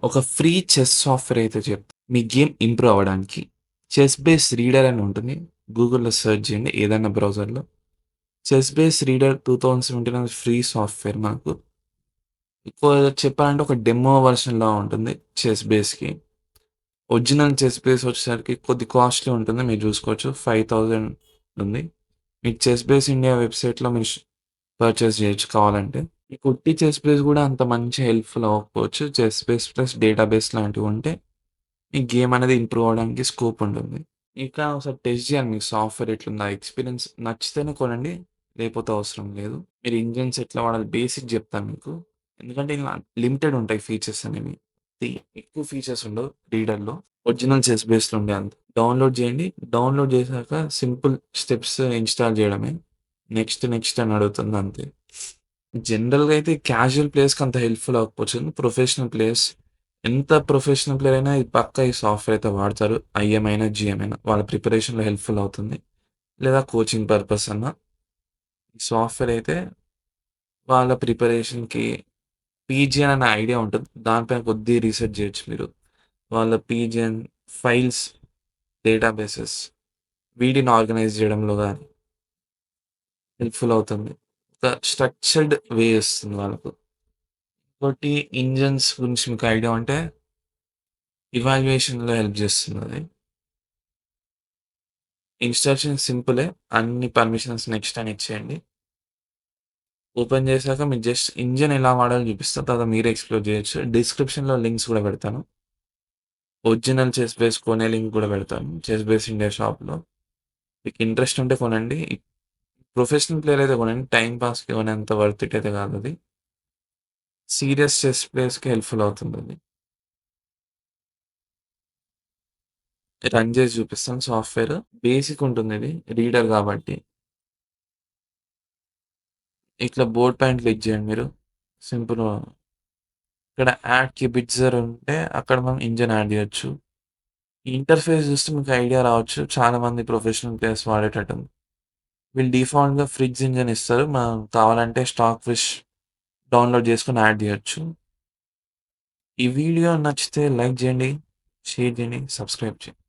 ఒక free chess software అయితే చెప్తా. మీ గేమ్ ఇంప్రూవ్ అవ్వడానికి. చెస్ బేస్ రీడర్ అని ఉంటుంది. గూగుల్‌లో సెర్చ్ చేయండి ఏదైనా బ్రౌజర్‌లో. చెస్ బేస్ రీడర్ 2017 అనేది ఫ్రీ సాఫ్ట్‌వేర్ మనకు. ఎక్కువ చెప్పాలంటే ఒక డెమో వెర్షన్‌లా ఉంటుంది చెస్ బేస్‌కి. ఒరిజినల్ చెస్ బేస్ వచ్చేసరికి కొద్ది కాస్ట్‌లీ ఉంటుంది. మీరు చూసుకోవచ్చు. 5000 ఉంది. మీకు చెస్ బేస్ ఇండియా వెబ్‌సైట్‌లో మీరు పర్చేస్ చేయొచ్చు కావాలంటే. ఈ కుట్టి చెస్ బేస్ గూడా అంత మంచి హెల్ప్‌ఫుల్ అవ్వకపోవచ్చు. చెస్ బేస్ ప్లస్ డేటాబేస్ లాంటివుంటే, ఈ గేమ్ అనేది ఇంప్రూవ్ అవ్వడానికి స్కోప్ ఉంటుంది. ఇంకా ఒకసారి టెస్ట్ చేయాలి మీకు సాఫ్ట్‌వేర్ ఎట్లుందా ఎక్స్‌పీరియన్స్ నచ్చితేనే కొనండి. లేకపోతే అవసరం లేదు. మీరు ఇంజిన్స్ ఎట్లా వాడాలి బేసిక్ జెప్తాను మీకు. ఎందుకంటే ఇలా లిమిటెడ్ ఉంటాయి ఫీచర్స్ అనేవి. తి ఎక్కువ ఫీచర్స్ ఉండవు రీడర్‌లో. ఒరిజినల్ చెస్ బేస్‌లో ఉండే అంత. డౌన్‌లోడ్ చేయండి. డౌన్‌లోడ్ చేశాక సింపుల్ స్టెప్స్ ఇన్‌స్టాల్ చేయడమే. నెక్స్ట్, నెక్స్ట్ అని అడుగుతుంది అంతే. జనరల్‌గా అయితే క్యాజువల్ ప్లేయర్స్‌కి అంత హెల్ప్‌ఫుల్ అవ్వకపోవచ్చు. ప్రొఫెషనల్ ప్లేయర్స్ ఎంత ప్రొఫెషనల్ ప్లేయర్ అయినా ఇది పక్కా ఈ సాఫ్ట్‌వేర్ అయితే వాడతారు. ఐఎం అయినా, జీఎం అయినా. వాళ్ళ ప్రిపరేషన్‌లో హెల్ప్‌ఫుల్ అవుతుంది. లేదా కోచింగ్ పర్పస్ అన్నా. ఈ సాఫ్ట్‌వేర్ అయితే వాళ్ళ ప్రిపరేషన్‌కి పీజీఎన్ అనే ఐడియా ఉంటది. దానిపైన కొద్దిగా రీసెర్చ్ చేయొచ్చు మీరు. వాళ్ళ పీజీఎన్ ఫైల్స్, డేటాబేసెస్ వీటిని ఆర్గనైజ్ చేయడంలో గాని హెల్ప్‌ఫుల్ అవుతుంది. ఒక స్ట్రక్చర్డ్ వే ఇస్తుంది వాళ్ళకు. ఇంకోటి ఇంజిన్స్ గురించి మీకు ఐడియా ఉంటే ఇవాల్యుయేషన్‌లో హెల్ప్ చేస్తుందది. ఇన్‌స్ట్రక్షన్స్ సింపులే. అన్ని పర్మిషన్స్ నెక్స్ట్ అని ఇచ్చేయండి. ఓపెన్ చేశాక మీకు జస్ట్ ఇంజిన్ ఎలా వాడాలో చూపిస్తా. తర్వాత మీరే ఎక్స్‌ప్లోర్ చేయొచ్చు. డిస్క్రిప్షన్‌లో లింక్స్ కూడా పెడతాను. ఒరిజినల్ చెస్ బేస్ కొనే లింక్ కూడా పెడతాను. చెస్ బేస్ ఇండియా షాప్‌లో. మీకు ఇంట్రెస్ట్ ఉంటే కొనండి. ప్రొఫెషనల్ ప్లేయర్ అయితే కొనండి. టైమ్ పాస్‌కి కొనేంత వర్త్ ఇట్ అయితే కాదది. సీరియస్ చెస్ ప్లేయర్స్‌కి హెల్ప్‌ఫుల్ అవుతుందది. రన్ చేసి చూపిస్తాను సాఫ్ట్‌వేర్. బేసిక్ ఉంటుందిది. రీడర్ కాబట్టి. ఇట్లా బోర్డ్ పైన క్లిక్ చేయండి మీరు. సింపుల్ ఇక్కడ యాడ్ కిబిట్జర్ ఉంటే అక్కడ మనం ఇంజిన్ యాడ్ చేయొచ్చు. ఈ ఇంటర్ఫేస్ చూస్తే మీకు ఐడియా రావచ్చు. చాలామంది ప్రొఫెషనల్ ప్లేయర్స్ వాడేటట్టుంది. వీళ్ళు డిఫాల్ట్‌గా ఫ్రిడ్జ్ ఇంజిన్ ఇస్తారు. మనం కావాలంటే స్టాక్ ఫిష్ డౌన్‌లోడ్ చేసుకొని యాడ్ చేయొచ్చు. ఈ వీడియో నచ్చితే లైక్ చేయండి, షేర్ చేయండి, సబ్స్క్రైబ్ చేయండి.